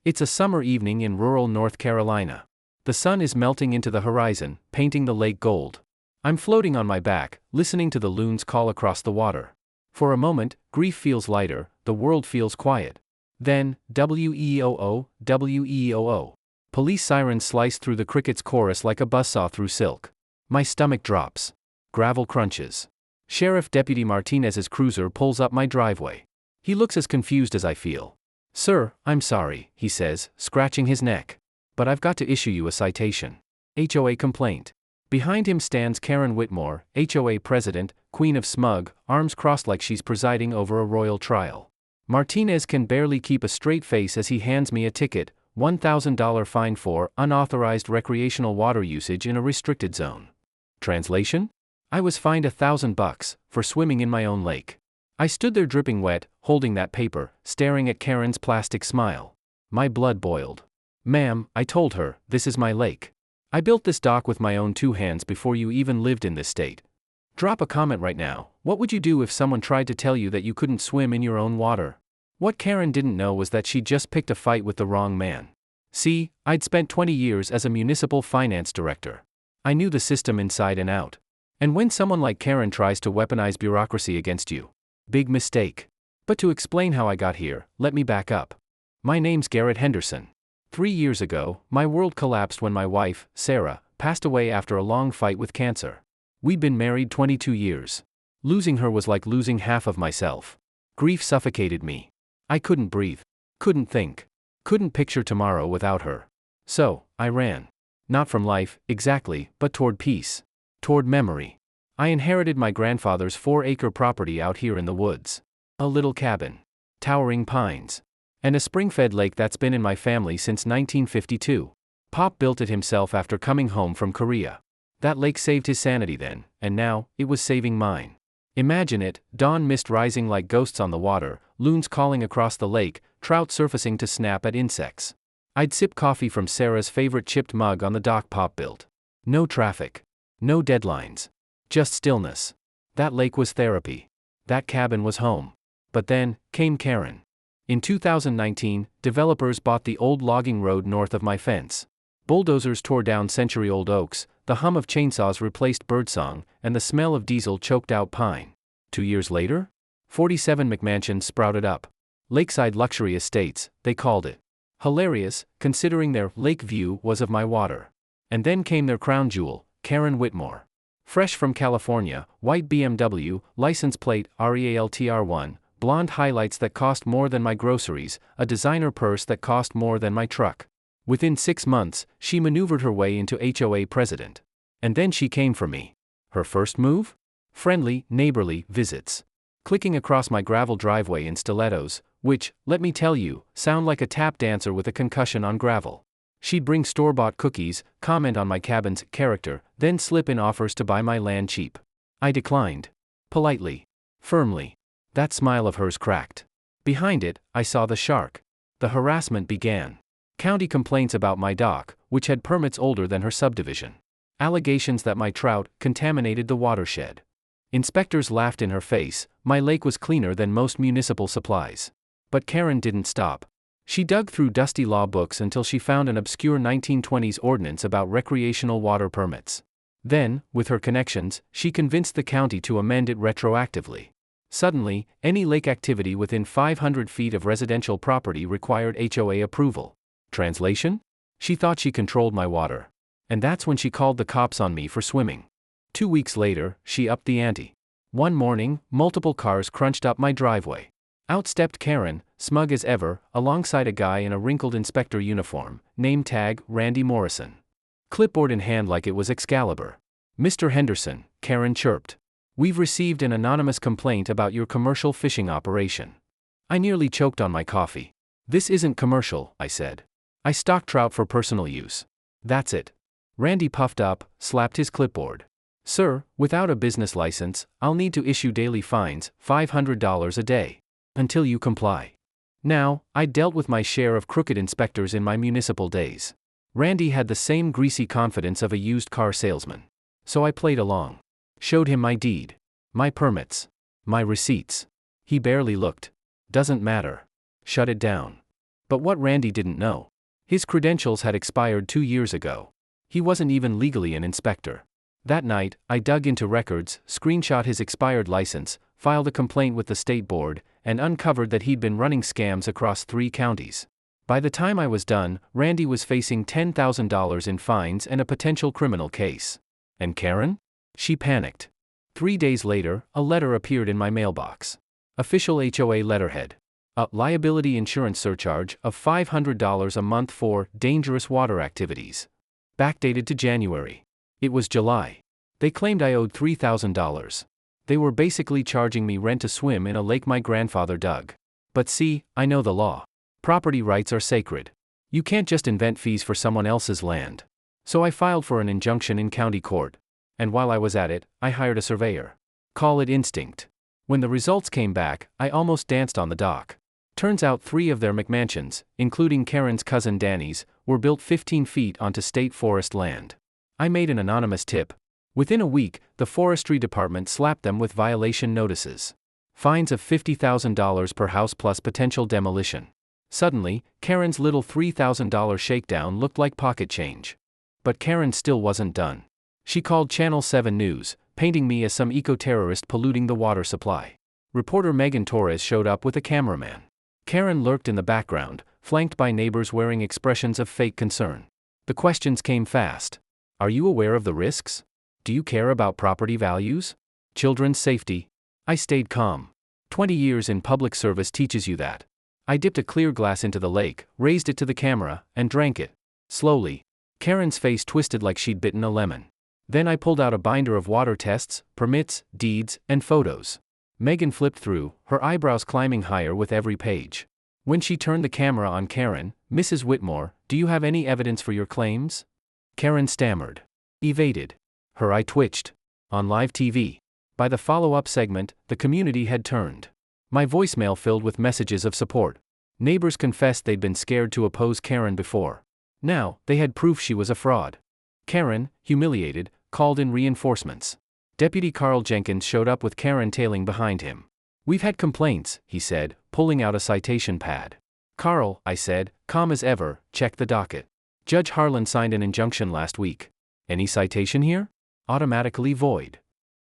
It's a summer evening in rural North Carolina. The sun is melting into the horizon, painting the lake gold. I'm floating on my back, listening to the loons call across the water. For a moment, grief feels lighter, the world feels quiet. Then, W-E-O-O, W-E-O-O. Police sirens slice through the cricket's chorus like a buzzsaw through silk. My stomach drops. Gravel crunches. Sheriff Deputy Martinez's cruiser pulls up my driveway. He looks as confused as I feel. "Sir, I'm sorry," he says, scratching his neck. "But I've got to issue you a citation. HOA complaint." Behind him stands Karen Whitmore, HOA president, queen of smug, arms crossed like she's presiding over a royal trial. Martinez can barely keep a straight face as he hands me a ticket, $1,000 fine for unauthorized recreational water usage in a restricted zone. Translation? I was fined $1,000 for swimming in my own lake. I stood there dripping wet, holding that paper, staring at Karen's plastic smile. My blood boiled. "Ma'am," I told her, "this is my lake. I built this dock with my own 2 hands before you even lived in this state. Drop a comment right now. What would you do if someone tried to tell you that you couldn't swim in your own water?" What Karen didn't know was that she'd just picked a fight with the wrong man. See, I'd spent 20 years as a municipal finance director. I knew the system inside and out. And when someone like Karen tries to weaponize bureaucracy against you, big mistake. But to explain how I got here, let me back up. My name's Garrett Henderson. 3 years ago, my world collapsed when my wife, Sarah, passed away after a long fight with cancer. We'd been married 22 years. Losing her was like losing half of myself. Grief suffocated me. I couldn't breathe. Couldn't think. Couldn't picture tomorrow without her. So, I ran. Not from life, exactly, but toward peace. Toward memory. I inherited my grandfather's 4-acre property out here in the woods. A little cabin. Towering pines. And a spring-fed lake that's been in my family since 1952. Pop built it himself after coming home from Korea. That lake saved his sanity then, and now, it was saving mine. Imagine it, dawn mist rising like ghosts on the water, loons calling across the lake, trout surfacing to snap at insects. I'd sip coffee from Sarah's favorite chipped mug on the dock Pop built. No traffic. No deadlines. Just stillness. That lake was therapy. That cabin was home. But then, came Karen. In 2019, developers bought the old logging road north of my fence. Bulldozers tore down century-old oaks, the hum of chainsaws replaced birdsong, and the smell of diesel choked out pine. 2 years later? 47 McMansions sprouted up. Lakeside luxury estates, they called it. Hilarious, considering their lake view was of my water. And then came their crown jewel, Karen Whitmore. Fresh from California, white BMW, license plate REALTR1, blonde highlights that cost more than my groceries, a designer purse that cost more than my truck. Within 6 months, she maneuvered her way into HOA president. And then she came for me. Her first move? Friendly, neighborly visits. Clicking across my gravel driveway in stilettos, which, let me tell you, sound like a tap dancer with a concussion on gravel. She'd bring store-bought cookies, comment on my cabin's character, then slip in offers to buy my land cheap. I declined. Politely. Firmly. That smile of hers cracked. Behind it, I saw the shark. The harassment began. County complaints about my dock, which had permits older than her subdivision. Allegations that my trout contaminated the watershed. Inspectors laughed in her face, my lake was cleaner than most municipal supplies. But Karen didn't stop. She dug through dusty law books until she found an obscure 1920s ordinance about recreational water permits. Then, with her connections, she convinced the county to amend it retroactively. Suddenly, any lake activity within 500 feet of residential property required HOA approval. Translation? She thought she controlled my water. And that's when she called the cops on me for swimming. 2 weeks later, she upped the ante. One morning, multiple cars crunched up my driveway. Out stepped Karen, smug as ever, alongside a guy in a wrinkled inspector uniform, name tag, Randy Morrison. Clipboard in hand like it was Excalibur. "Mr. Henderson," Karen chirped. "We've received an anonymous complaint about your commercial fishing operation." I nearly choked on my coffee. "This isn't commercial," I said. "I stock trout for personal use. That's it." Randy puffed up, slapped his clipboard. "Sir, without a business license, I'll need to issue daily fines, $500 a day. Until you comply." Now, I'd dealt with my share of crooked inspectors in my municipal days. Randy had the same greasy confidence of a used car salesman. So I played along. Showed him my deed. My permits. My receipts. He barely looked. "Doesn't matter. Shut it down." But what Randy didn't know. His credentials had expired 2 years ago. He wasn't even legally an inspector. That night, I dug into records, screenshot his expired license, filed a complaint with the state board, and uncovered that he'd been running scams across 3 counties. By the time I was done, Randy was facing $10,000 in fines and a potential criminal case. And Karen? She panicked. 3 days later, a letter appeared in my mailbox. Official HOA letterhead. A liability insurance surcharge of $500 a month for dangerous water activities. Backdated to January. It was July. They claimed I owed $3,000. They were basically charging me rent to swim in a lake my grandfather dug. But see, I know the law. Property rights are sacred. You can't just invent fees for someone else's land. So I filed for an injunction in county court. And while I was at it, I hired a surveyor. Call it instinct. When the results came back, I almost danced on the dock. Turns out 3 of their McMansions, including Karen's cousin Danny's, were built 15 feet onto state forest land. I made an anonymous tip. Within a week, the forestry department slapped them with violation notices. Fines of $50,000 per house plus potential demolition. Suddenly, Karen's little $3,000 shakedown looked like pocket change. But Karen still wasn't done. She called Channel 7 News, painting me as some eco-terrorist polluting the water supply. Reporter Megan Torres showed up with a cameraman. Karen lurked in the background, flanked by neighbors wearing expressions of fake concern. The questions came fast. Are you aware of the risks? Do you care about property values? Children's safety? I stayed calm. 20 years in public service teaches you that. I dipped a clear glass into the lake, raised it to the camera, and drank it. Slowly. Karen's face twisted like she'd bitten a lemon. Then I pulled out a binder of water tests, permits, deeds, and photos. Megan flipped through, her eyebrows climbing higher with every page. When she turned the camera on Karen, "Mrs. Whitmore, do you have any evidence for your claims?" Karen stammered. Evaded. Her eye twitched. On live TV. By the follow-up segment, the community had turned. My voicemail filled with messages of support. Neighbors confessed they'd been scared to oppose Karen before. Now, they had proof she was a fraud. Karen, humiliated, called in reinforcements. Deputy Carl Jenkins showed up with Karen tailing behind him. "We've had complaints," he said, pulling out a citation pad. "Carl," I said, calm as ever, "check the docket. Judge Harlan signed an injunction last week. Any citation here? Automatically void."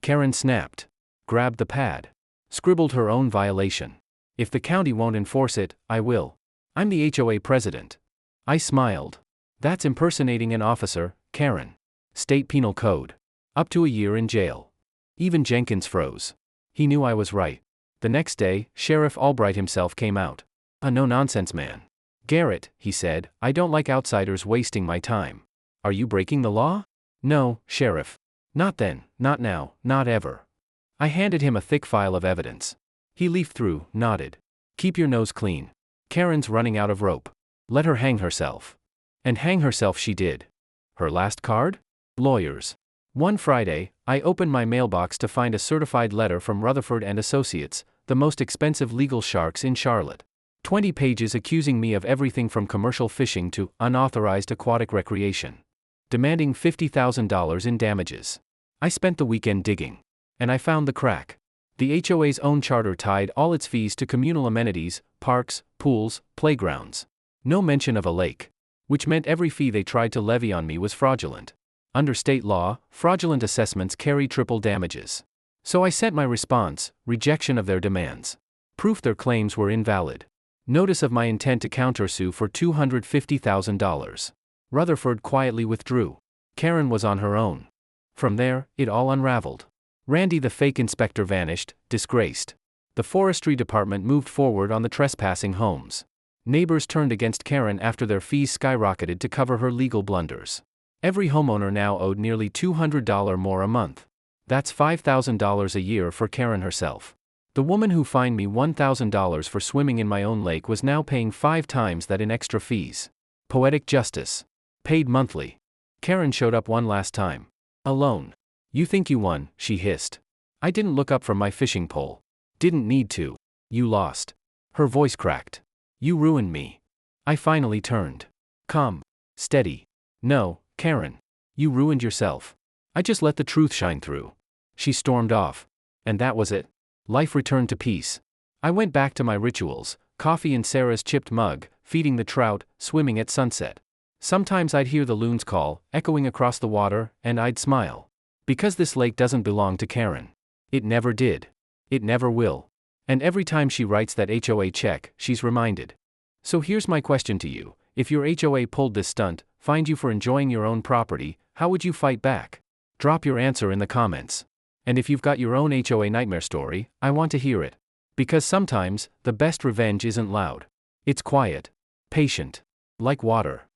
Karen snapped. Grabbed the pad. Scribbled her own violation. "If the county won't enforce it, I will. I'm the HOA president." I smiled. "That's impersonating an officer, Karen. State Penal Code. Up to a year in jail." Even Jenkins froze. He knew I was right. The next day, Sheriff Albright himself came out. "A no-nonsense man. Garrett," he said, "I don't like outsiders wasting my time. Are you breaking the law?" "No, Sheriff. Not then, not now, not ever." I handed him a thick file of evidence. He leafed through, nodded. "Keep your nose clean. Karen's running out of rope. Let her hang herself." And hang herself she did. Her last card? Lawyers. One Friday, I opened my mailbox to find a certified letter from Rutherford and Associates, the most expensive legal sharks in Charlotte. 20 pages accusing me of everything from commercial fishing to unauthorized aquatic recreation. Demanding $50,000 in damages. I spent the weekend digging. And I found the crack. The HOA's own charter tied all its fees to communal amenities, parks, pools, playgrounds. No mention of a lake. Which meant every fee they tried to levy on me was fraudulent. Under state law, fraudulent assessments carry triple damages. So I sent my response, rejection of their demands. Proof their claims were invalid. Notice of my intent to countersue for $250,000. Rutherford quietly withdrew. Karen was on her own. From there, it all unraveled. Randy the fake inspector vanished, disgraced. The forestry department moved forward on the trespassing homes. Neighbors turned against Karen after their fees skyrocketed to cover her legal blunders. Every homeowner now owed nearly $200 more a month. That's $5,000 a year for Karen herself. The woman who fined me $1,000 for swimming in my own lake was now paying 5 times that in extra fees. Poetic justice. Paid monthly. Karen showed up one last time. Alone. "You think you won," she hissed. I didn't look up from my fishing pole. Didn't need to. "You lost." Her voice cracked. "You ruined me." I finally turned. Calm. Steady. "No, Karen. You ruined yourself. I just let the truth shine through." She stormed off. And that was it. Life returned to peace. I went back to my rituals, coffee in Sarah's chipped mug, feeding the trout, swimming at sunset. Sometimes I'd hear the loon's call, echoing across the water, and I'd smile. Because this lake doesn't belong to Karen. It never did. It never will. And every time she writes that HOA check, she's reminded. So here's my question to you. If your HOA pulled this stunt, fined you for enjoying your own property, how would you fight back? Drop your answer in the comments. And if you've got your own HOA nightmare story, I want to hear it. Because sometimes, the best revenge isn't loud. It's quiet. Patient. Like water.